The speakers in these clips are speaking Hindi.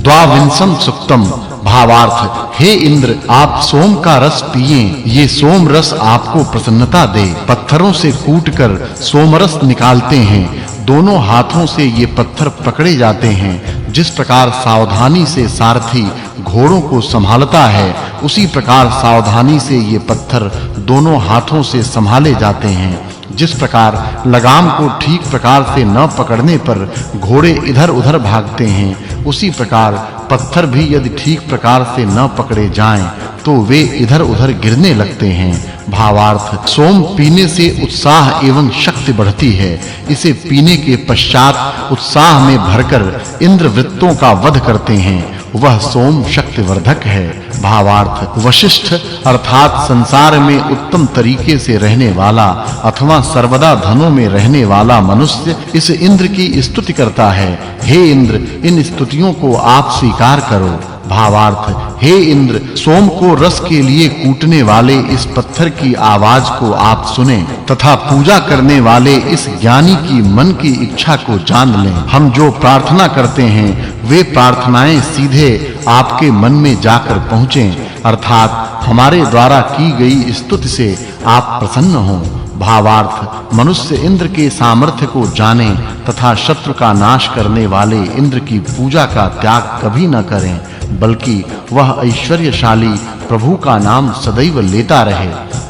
द्वाविंशम सुक्तम। भावार्थ, हे इंद्र, आप सोम का रस पिएं। ये सोम रस आपको प्रसन्नता दे। पत्थरों से कूटकर सोम रस निकालते हैं। दोनों हाथों से ये पत्थर पकड़े जाते हैं। जिस प्रकार सावधानी से सारथी घोड़ों को संभालता है, उसी प्रकार सावधानी से ये पत्थर दोनों हाथों से संभाले जाते हैं। जिस प्रकार लगाम को ठीक प्रकार से न पकड़ने पर घोड़े इधर-उधर भागते हैं, उसी प्रकार पत्थर भी यदि ठीक प्रकार से न पकड़े जाएं तो वे इधर-उधर गिरने लगते हैं। भावार्थ, सोम पीने से उत्साह एवं शक्ति बढ़ती है। इसे पीने के पश्चात उत्साह में भरकर इंद्रवृत्तों का वध करते हैं। वह सोम शक्तिवर्धक है। भावार्थ, वशिष्ठ अर्थात संसार में उत्तम तरीके से रहने वाला अथवा सर्वदा धनों में रहने वाला मनुष्य इस इंद्र की स्तुति करता है। हे इंद्र, इन स्तुतियों को आप स्वीकार करो। भावार्थ, हे इंद्र, सोम को रस के लिए कूटने वाले इस पत्थर की आवाज को आप सुनें तथा पूजा करने वाले इस ज्ञानी की मन की इच्छा को जान लें। हम जो प्रार्थना करते हैं वे प्रार्थनाएं सीधे आपके मन में जाकर पहुँचें, अर्थात हमारे द्वारा की गई स्तुति से आप प्रसन्न हों। भावार्थ, मनुष्य इंद्र के सामर्थ्य को जाने तथा शत्रु का नाश करने वाले इंद्र की पूजा का त्याग कभी न करें, बल्कि वह ऐश्वर्यशाली प्रभु का नाम सदैव लेता रहे।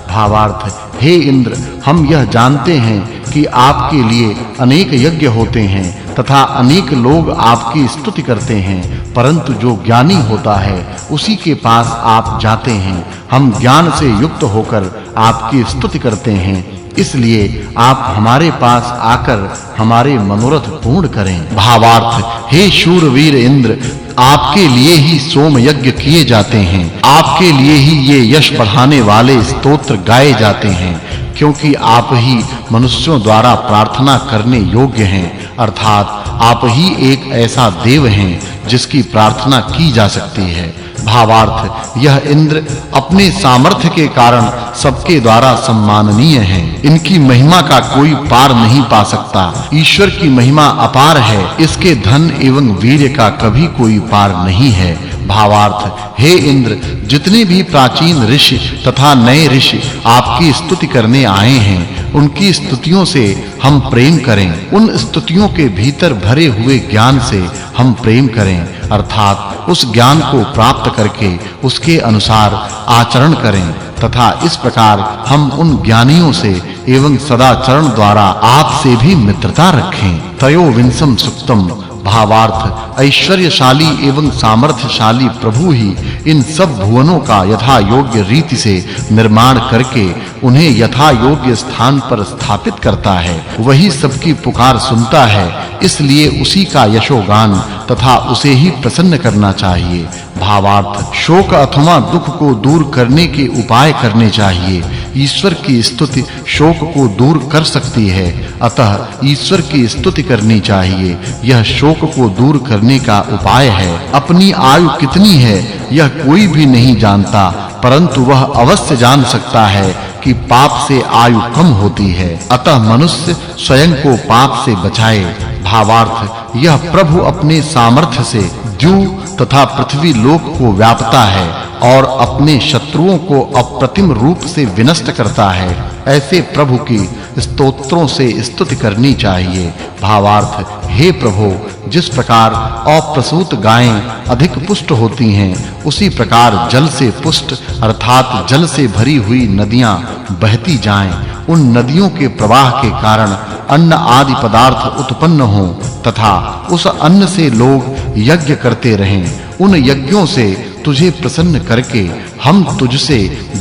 भावार्थ, हे इंद्र, हम यह जानते हैं कि आपके लिए अनेक यज्ञ होते हैं तथा अनेक लोग आपकी स्तुति करते हैं, परंतु जो ज्ञानी होता है उसी के पास आप जाते हैं। हम ज्ञान से युक्त होकर आपकी स्तुति करते हैं, इसलिए आप हमारे पास आकर हमारे मनोरथ पूर्ण करें। भावार्थ, हे शूरवीर इंद्र, आपके लिए ही सोम यज्ञ किए जाते हैं। आपके लिए ही ये यश बढ़ाने वाले स्तोत्र गाए जाते हैं, क्योंकि आप ही मनुष्यों द्वारा प्रार्थना करने योग्य हैं, अर्थात आप ही एक ऐसा देव हैं जिसकी प्रार्थना की जा सकती है। भावार्थ, यह इंद्र अपने सामर्थ्य के कारण सबके द्वारा सम्माननीय हैं। इनकी महिमा का कोई पार नहीं पा सकता। ईश्वर की महिमा अपार है, इसके धन एवं वीर्य का कभी कोई पार नहीं है। भावार्थ, हे इंद्र, जितने भी प्राचीन ऋषि तथा नए ऋषि आपकी स्तुति करने आए हैं, उनकी स्तुतियों से हम प्रेम करें। उन स्तुतियों के भीतर भरे हुए ज्ञान से हम प्रेम करें, अर्थात उस ज्ञान को प्राप्त करके उसके अनुसार आचरण करें तथा इस प्रकार हम उन ज्ञानियों से एवं सदाचरण द्वारा आपसे भी मित्रता रखें। त्रयोविंशम सुक्तम। भावार्थ, ऐश्वर्यशाली एवं सामर्थ्यशाली प्रभु ही इन सब भुवनों का यथा योग्य रीति से निर्माण करके उन्हें यथा योग्य स्थान पर स्थापित करता है। वही सबकी पुकार सुनता है, इसलिए उसी का यशोगान तथा उसे ही प्रसन्न करना चाहिए। भावार्थ, शोक अथवा दुख को दूर करने के उपाय करने चाहिए। ईश्वर की स्तुति शोक को दूर कर सकती है, अतः ईश्वर की स्तुति करनी चाहिए। यह शोक को दूर करने का उपाय है। अपनी आयु कितनी है यह कोई भी नहीं जानता, परंतु वह अवश्य जान सकता है कि पाप से आयु कम होती है, अतः मनुष्य स्वयं को पाप से बचाए। भावार्थ, यह प्रभु अपने सामर्थ्य से द्यू तथा पृथ्वी लोक को व्यापता है और अपने शत्रुओं को अप्रतिम रूप से विनष्ट करता है। ऐसे प्रभु की स्तोत्रों से स्तुति करनी चाहिए। भावार्थ, हे प्रभु, जिस प्रकार अप्रसूत गायें अधिक पुष्ट होती हैं, उसी प्रकार जल से पुष्ट अर्थात जल से भरी हुई नदियां बहती जाएं। उन नदियों के प्रवाह के कारण अन्न आदि पदार्थ उत्पन्न हों तथा उस अन्न से लोग यज्ञ करते रहें। उन यज्ञों से तुझे प्रसन्न करके हम तुझसे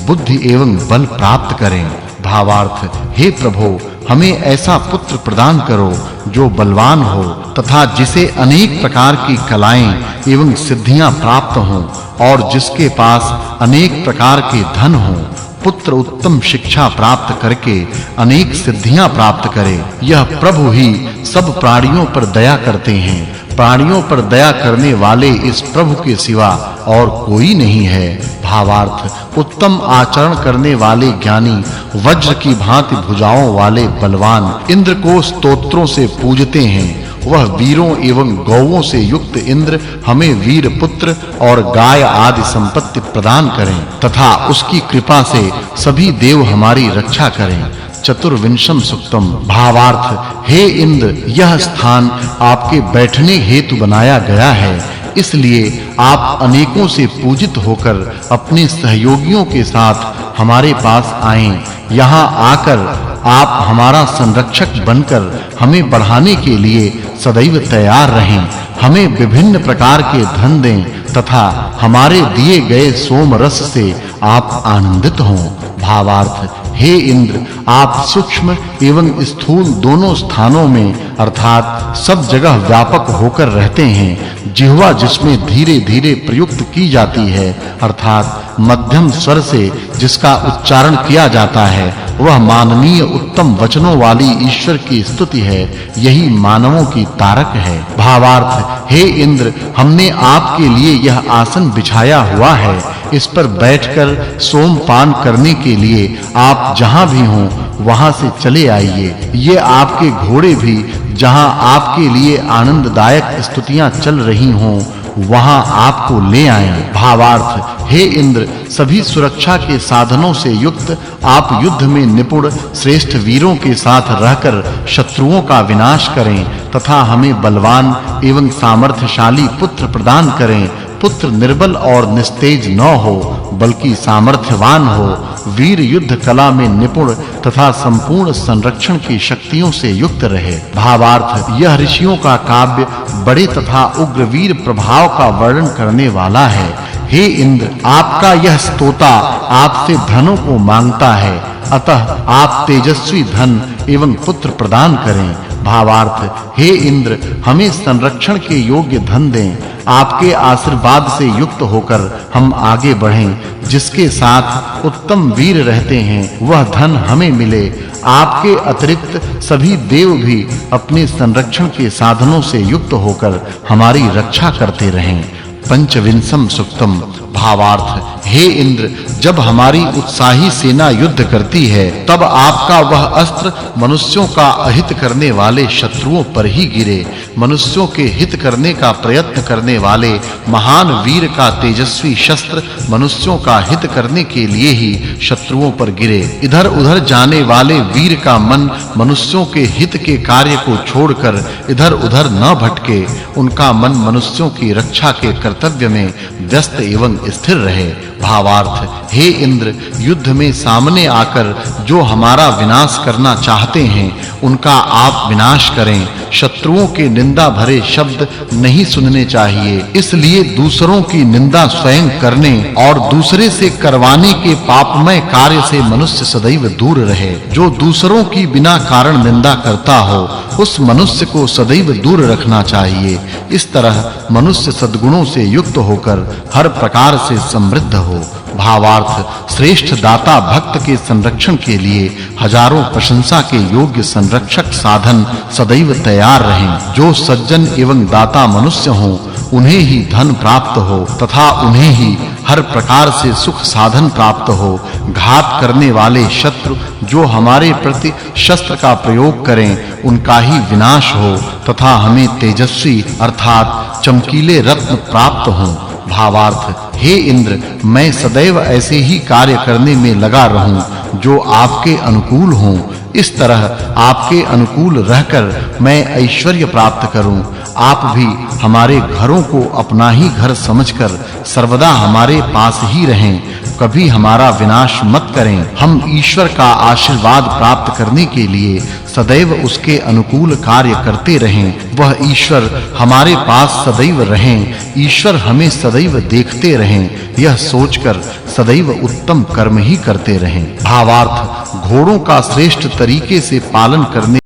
बुद्धि एवं बल प्राप्त करें। भावार्थ, हे प्रभु, हमें ऐसा पुत्र प्रदान करो जो बलवान हो तथा जिसे अनेक प्रकार की कलाएं एवं सिद्धियां प्राप्त हों और जिसके पास अनेक प्रकार के धन हों। पुत्र उत्तम शिक्षा प्राप्त करके अनेक सिद्धियां प्राप्त करे। यह प्रभु ही सब प्राणियों पर दया करते हैं। प्राणियों पर दया करने वाले इस प्रभु के सिवा और कोई नहीं है। भावार्थ, उत्तम आचरण करने वाले ज्ञानी वज्र की भांति भुजाओं वाले बलवान इंद्र को स्तोत्रों से पूजते हैं। वह वीरों एवं गौओं से युक्त इंद्र हमें वीर पुत्र और गाय आदि संपत्ति प्रदान करें तथा उसकी कृपा से सभी देव हमारी रक्षा करें। चतुर्विंशम सुक्तम। भावार्थ, हे इंद्र, यह स्थान आपके बैठने हेतु बनाया गया है, इसलिए आप अनेकों से पूजित होकर अपने सहयोगियों के साथ हमारे पास आएं। यहाँ आकर आप हमारा संरक्षक बनकर हमें बढ़ाने के लिए सदैव तैयार रहें। हमें विभिन्न प्रकार के धन दें तथा हमारे दिए गए सोम रस से आप आनंदित हों। भावार्थ, हे इंद्र, आप सूक्ष्म एवं स्थूल दोनों स्थानों में अर्थात सब जगह व्यापक होकर रहते हैं। जिह्वा जिसमें धीरे-धीरे प्रयुक्त की जाती है अर्थात मध्यम स्वर से जिसका उच्चारण किया जाता है, वह माननीय उत्तम वचनों वाली ईश्वर की स्तुति है। यही मानवों की तारक है। भावार्थ, हे इंद्र, हमने आपके लिए यह आसन बिछाया हुआ है। इस पर बैठकर सोमपान करने के लिए आप जहां भी हों वहां से चले आइए। ये आपके घोड़े भी जहां आपके लिए आनंददायक स्तुतियां चल रही हों वहां आपको ले आएं। भावार्थ, हे इंद्र, सभी सुरक्षा के साधनों से युक्त आप युद्ध में निपुण श्रेष्ठ वीरों के साथ रहकर शत्रुओं का विनाश करें तथा हमें बलवान एवं सामर्थ्यशाली पुत्र प्रदान करें। पुत्र निर्बल और निस्तेज न हो बल्कि सामर्थ्यवान हो, वीर युद्ध कला में निपुण तथा संपूर्ण संरक्षण की शक्तियों से युक्त रहे। भावार्थ, यह ऋषियों का काव्य बड़े तथा उग्रवीर प्रभाव का वर्णन करने वाला है। हे इंद्र, आपका यह स्तोता आपसे धनों को मांगता है, अतः आप तेजस्वी धन एवं पुत्र प्रदान करें। भावार्थ, हे इंद्र, हमें संरक्षण के योग्य धन दें। आपके आशीर्वाद से युक्त होकर हम आगे बढ़ें। जिसके साथ उत्तम वीर रहते हैं वह धन हमें मिले। आपके अतिरिक्त सभी देव भी अपने संरक्षण के साधनों से युक्त होकर हमारी रक्षा करते रहें। पंचविंशम सुक्तम। भावार्थ, हे इंद्र, जब हमारी उत्साही सेना युद्ध करती है तब आपका वह अस्त्र मनुष्यों का अहित करने वाले शत्रुओं पर ही गिरे। मनुष्यों के हित करने का प्रयत्न करने वाले महान वीर का तेजस्वी शस्त्र मनुष्यों का हित करने के लिए ही शत्रुओं पर गिरे। इधर-उधर जाने वाले वीर का मन मनुष्यों के हित के कार्य को छोड़कर इधर-उधर न भटके। उनका मन मनुष्यों की रक्षा के कर्तव्य में व्यस्त एवं स्थिर रहे। भावार्थ, हे इंद्र, युद्ध में सामने आकर जो हमारा विनाश करना चाहते हैं उनका आप विनाश करें। शत्रुओं के निंदा भरे शब्द नहीं सुनने चाहिए, इसलिए दूसरों की निंदा स्वयं करने और दूसरे से करवाने के पापमय कार्य से मनुष्य सदैव दूर रहे। जो दूसरों की बिना कारण निंदा करता हो उस मनुष्य को सदैव दूर रखना चाहिए। इस तरह मनुष्य सद्गुणों से युक्त होकर हर प्रकार से समृद्ध हो। भावार्थ, श्रेष्ठ दाता भक्त के संरक्षण के लिए हजारों प्रशंसा के योग्य संरक्षक साधन सदैव तैयार रहें। जो सज्जन एवं दाता मनुष्य हों उन्हें ही धन प्राप्त हो तथा उन्हें ही हर प्रकार से सुख साधन प्राप्त हो। घात करने वाले शत्रु जो हमारे प्रति शस्त्र का प्रयोग करें उनका ही विनाश हो तथा हमें तेजस्वी अर्थात चमकीले रत्न प्राप्त हों। भावार्थ, हे इंद्र, मैं सदैव ऐसे ही कार्य करने में लगा रहूं जो आपके अनुकूल हों। इस तरह आपके अनुकूल रहकर मैं ऐश्वर्य प्राप्त करूं। आप भी हमारे घरों को अपना ही घर समझकर सर्वदा हमारे पास ही रहें। कभी हमारा विनाश मत करें। हम ईश्वर का आशीर्वाद प्राप्त करने के लिए सदैव उसके अनुकूल कार्य करते रहें। वह ईश्वर हमारे पास सदैव रहें। ईश्वर हमें सदैव देखते रहें। यह सोचकर सदैव उत्तम कर्म ही करते रहें। भावार्थ, घोड़ों का श्रेष्ठ तरीके से पालन करने